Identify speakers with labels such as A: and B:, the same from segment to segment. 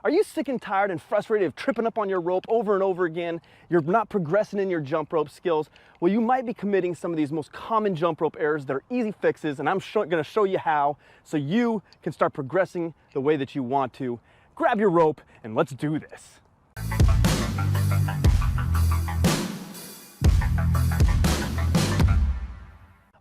A: Are you sick and tired and frustrated of tripping up on your rope over and over again? You're not progressing in your jump rope skills? Well, you might be committing some of these most common jump rope errors that are easy fixes, and I'm going to show you how so you can start progressing the way that you want to. Grab your rope and let's do this.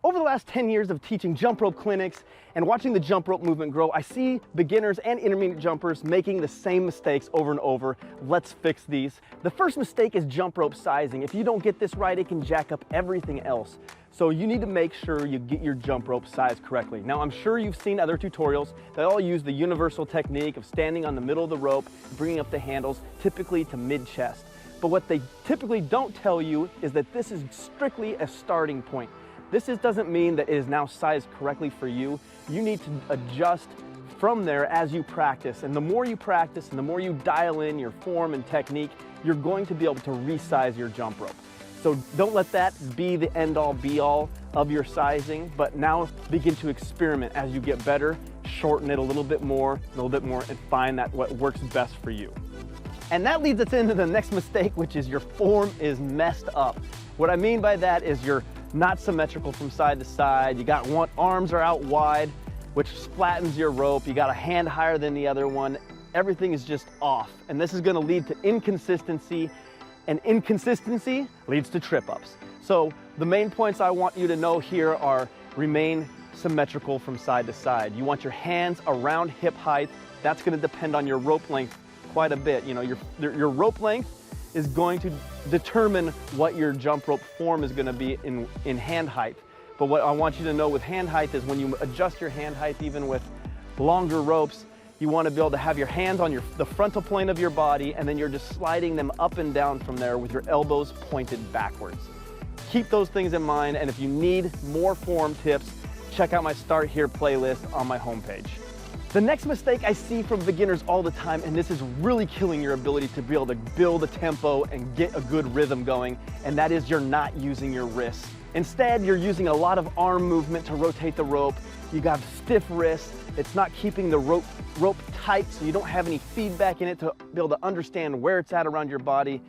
A: Over the last 10 years of teaching jump rope clinics and watching the jump rope movement grow, I see beginners and intermediate jumpers making the same mistakes over and over. Let's fix these. The first mistake is jump rope sizing. If you don't get this right, it can jack up everything else. So you need to make sure you get your jump rope sized correctly. Now, I'm sure you've seen other tutorials that all use the universal technique of standing on the middle of the rope, bringing up the handles, typically to mid-chest. But what they typically don't tell you is that this is strictly a starting point. This doesn't mean that it is now sized correctly for you. You need to adjust from there as you practice. And the more you practice and the more you dial in your form and technique, you're going to be able to resize your jump rope. So don't let that be the end-all be-all of your sizing, but now begin to experiment as you get better, shorten it a little bit more, and find that what works best for you. And that leads us into the next mistake, which is your form is messed up. What I mean by that is you're not symmetrical from side to side. You got one, arms are out wide, which flattens your rope. You got a hand higher than the other one. Everything is just off. And this is gonna lead to inconsistency, and inconsistency leads to trip-ups. So the main points I want you to know here are remain symmetrical from side to side. You want your hands around hip height. That's gonna depend on your rope length quite a bit. You know, your rope length is going to determine what your jump rope form is going to be in hand height. But what I want you to know with hand height is when you adjust your hand height, even with longer ropes, you want to be able to have your hands on the frontal plane of your body, and then you're just sliding them up and down from there with your elbows pointed backwards. Keep those things in mind, and if you need more form tips, check out my Start Here playlist on my homepage. The next mistake I see from beginners all the time, and this is really killing your ability to be able to build a tempo and get a good rhythm going, and that is you're not using your wrists. Instead, you're using a lot of arm movement to rotate the rope. You got stiff wrists. It's not keeping the rope tight, so you don't have any feedback in it to be able to understand where it's at around your body.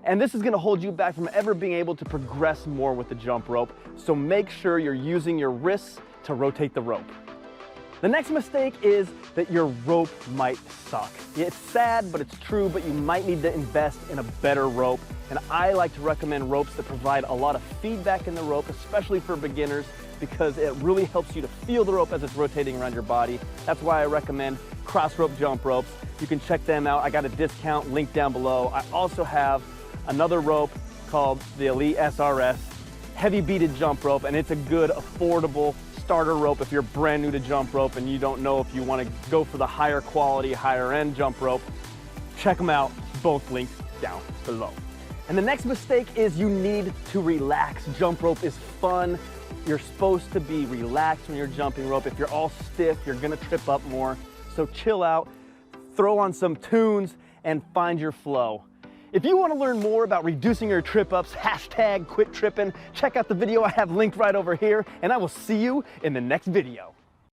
A: And this is gonna hold you back from ever being able to progress more with the jump rope. So make sure you're using your wrists to rotate the rope. The next mistake is that your rope might suck. It's sad, but it's true, but you might need to invest in a better rope. And I like to recommend ropes that provide a lot of feedback in the rope, especially for beginners, because it really helps you to feel the rope as it's rotating around your body. That's why I recommend cross rope jump ropes. You can check them out. I got a discount link down below. I also have another rope called the Elite SRS, heavy beaded jump rope, and it's a good, affordable starter rope if you're brand new to jump rope and you don't know if you want to go for the higher quality, higher end jump rope. Check them out, both links down below. And the next mistake is you need to relax. Jump rope is fun. You're supposed to be relaxed when you're jumping rope. If you're all stiff, you're gonna trip up more. So chill out, throw on some tunes, and find your flow. If you want to learn more about reducing your trip-ups, #quit tripping, check out the video I have linked right over here, and I will see you in the next video.